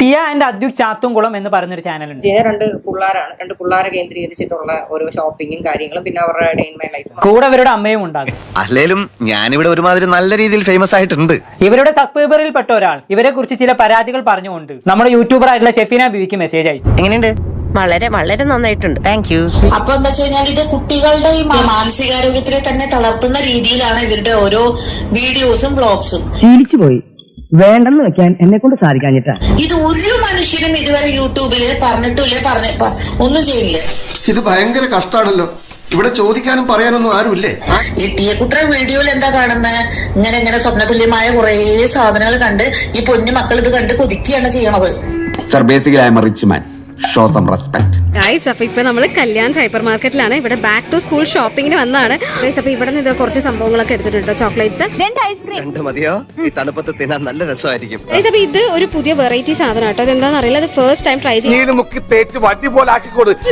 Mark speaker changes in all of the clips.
Speaker 1: ടിയ and അദ്യുക് Chathumkulam എന്ന് പറയുന്നൊരു ചാനലുണ്ട്.
Speaker 2: രണ്ട് പിള്ളേരെ കേന്ദ്രീകരിച്ചിട്ടുള്ള ഓരോ ഷോപ്പിങ്ങും കാര്യങ്ങളും, പിന്നെ അവരുടെ ഡേ ഇൻ മൈ ലൈഫ്.
Speaker 1: കൂടെ ഇവരുടെ അമ്മയും ഉണ്ടാകും.
Speaker 3: അല്ലേലും ഞാനിവിടെ ഒരുമാതിരി നല്ല രീതിയിൽ ഫേമസ് ആയിട്ടുണ്ട്.
Speaker 1: ഇവരുടെ സബ്സ്ക്രൈബറിൽ പെട്ട ഒരാൾ ഇവരെ കുറിച്ച് ചില പരാതികൾ പറഞ്ഞുകൊണ്ട് നമ്മുടെ യൂട്യൂബർ ആയിട്ടുള്ള ഷെഫീന ബീവിക്ക് മെസ്സേജ് അയച്ചു.
Speaker 4: എങ്ങനെയുണ്ട്? വളരെ വളരെ നന്നായിട്ടുണ്ട്, താങ്ക് യു.
Speaker 5: അപ്പൊ എന്താ വെച്ച് കഴിഞ്ഞാൽ ഇത് കുട്ടികളുടെ ഈ മാനസികാരോഗ്യത്തിനെ തന്നെ തളർത്തുന്ന രീതിയിലാണ് ഇവരുടെ ഓരോ വീഡിയോസും വ്ളോഗ്സും.
Speaker 6: ശീലിച്ചുപോയി, വേണ്ടെന്ന് വെക്കാൻ എന്നെ കൊണ്ട് സാധിക്കാഞ്ഞിട്ടാ.
Speaker 5: ഇത് ഒരു മനുഷ്യനും ഇതുവരെ യൂട്യൂബില് പറഞ്ഞിട്ടില്ല, ഒന്നും ചെയ്യില്ല.
Speaker 7: ഇത് ഭയങ്കര കഷ്ടാണല്ലോ. ഇവിടെ ചോദിക്കാനും പറയാനൊന്നും ആരുമില്ലേ?
Speaker 5: ഈ ടീയക്കുട്ടിയുടെ വീഡിയോയിൽ എന്താ കാണുന്നത്? ഇങ്ങനെ സ്വപ്നതുല്യമായ കുറെ സാധനങ്ങൾ കണ്ട് ഈ പൊന്നു മക്കൾ ഇത് കണ്ട് കൊതിക്കുകയാണ് ചെയ്യണത്.
Speaker 8: Sir, basically I am a rich man. Show some respect.
Speaker 9: Guys, അപ്പൊ ഇപ്പൊ നമ്മള് കല്യാൺ സൈപ്പർ മാർക്കറ്റിലാണ്. ഇവിടെ ബാക്ക് ടു സ്കൂൾ ഷോപ്പിംഗിന് വന്നതാണ്. ഗൈസ്, അപ്പൊ ഇവിടെ നിന്ന് കുറച്ച് സംഭവങ്ങളൊക്കെ എടുത്തിട്ടുണ്ട്. ചോക്ലേറ്റ്സ്, 2 ഐസ്ക്രീം
Speaker 3: മതിയോ? ഈ തണുപ്പത്ത് തിന്നാൻ നല്ല രസമായിരിക്കും.
Speaker 9: ഗൈസ്, അപ്പൊ ഇത് ഒരു പുതിയ വെറൈറ്റി സാധനം കേട്ടോ. ഇതെന്താന്ന് അറിയില്ല, അത് ഫസ്റ്റ് ടൈം ട്രൈ ചെയ്യും.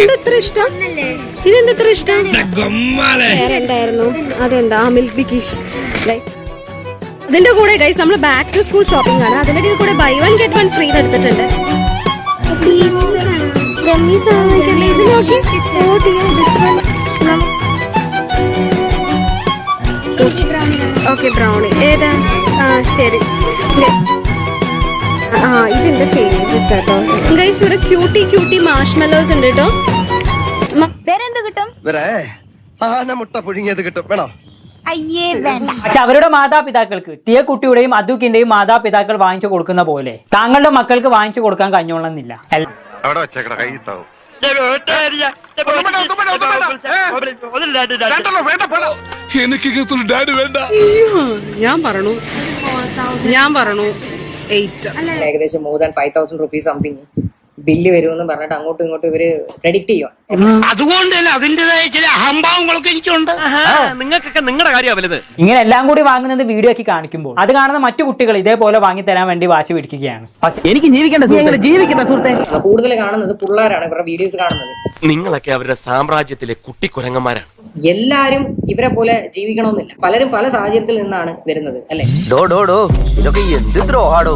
Speaker 9: ഇതെന്താ ഇഷ്ടം? ഇതെന്താ ഇത്ര ഇഷ്ടം? വേറെ എന്തായിരുന്നു? അതെന്താ മിൽക്ക് ബിക്കീസ്. ഇതിന്റെ കൂടെ ഗൈസ് നമ്മള് ബാക്ക് ടു സ്കൂൾ ഷോപ്പിംഗ് ആണ്. അതിന്റെ കൂടെ buy one get one free എടുത്തിട്ടുണ്ട്. ഓക്കെ, ബ്രൗണി ഏതാ? ശരി, ഇതിന്റെ ഫേവറേറ്റ് കേട്ടോ ഗൈസ്. ഇവിടെ ക്യൂട്ടി മാഷ്മെല്ലോസ് ഉണ്ട് കേട്ടോ.
Speaker 4: വേറെന്ത് കിട്ടും?
Speaker 3: മുട്ട പുഴുങ്ങിയത് കിട്ടും. വേണോ?
Speaker 1: പക്ഷെ അവരുടെ മാതാപിതാക്കൾക്ക് ടിയ കുട്ടിയുടെയും അദ്യുക്കിന്റെയും മാതാപിതാക്കൾ വാങ്ങിച്ചു കൊടുക്കുന്ന പോലെ താങ്കളുടെ മക്കൾക്ക് വാങ്ങിച്ചു കൊടുക്കാൻ കഴിഞ്ഞോളന്നില്ല.
Speaker 9: ഞാൻ പറഞ്ഞു
Speaker 2: ഏകദേശം more than 5,000 rupees something bill വരുമെന്ന് പറഞ്ഞിട്ട് അങ്ങോട്ടും ഇങ്ങോട്ടും ഇവര് പ്രെഡിക്ട് ചെയ്യുക.
Speaker 10: അതുകൊണ്ടല്ല അതിന്റേതായ ചില അഹംഭാവങ്ങളൊക്കെ എനിക്കുണ്ട്. നിങ്ങൾക്കൊക്കെ നിങ്ങളുടെ കാര്യം വലുത്.
Speaker 1: ഇങ്ങനെ എല്ലാം കൂടി വാങ്ങുന്നത് വീഡിയോ ആക്കി കാണിക്കുമ്പോൾ അത് കാണുന്ന മറ്റു കുട്ടികൾ ഇതേപോലെ വാങ്ങി തരാൻ വേണ്ടി വാശി പിടിക്കുകയാണ്.
Speaker 6: എനിക്ക് ജീവിക്കേണ്ട സുഹൃത്തെ.
Speaker 2: കൂടുതൽ കാണുന്നത് പിള്ളേരാണ് ഇവരുടെ വീഡിയോസ് കാണുന്നത്.
Speaker 10: നിങ്ങളൊക്കെ അവരുടെ സാമ്രാജ്യത്തിലെ കുട്ടിക്കുരങ്ങന്മാരാണ്.
Speaker 2: എല്ലാരും ഇവരെ പോലെ ജീവിക്കണമെന്നില്ല. പലരും പല സാഹചര്യത്തിൽ നിന്നാണ് വരുന്നത്, അല്ലെ?
Speaker 3: ഇതൊക്കെ എന്ത് ദ്രോഹാടോ.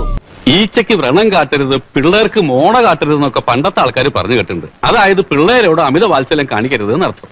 Speaker 11: ഈച്ചയ്ക്ക് വ്രണം കാട്ടരുത്, പിള്ളേർക്ക് മോണ കാട്ടരുത് എന്നൊക്കെ പണ്ടത്തെ ആൾക്കാർ പറഞ്ഞു കേട്ടിട്ടുണ്ട്. അതായത് പിള്ളേരോട് അമിത വാത്സല്യം കാണിക്കരുത് എന്നർത്ഥം.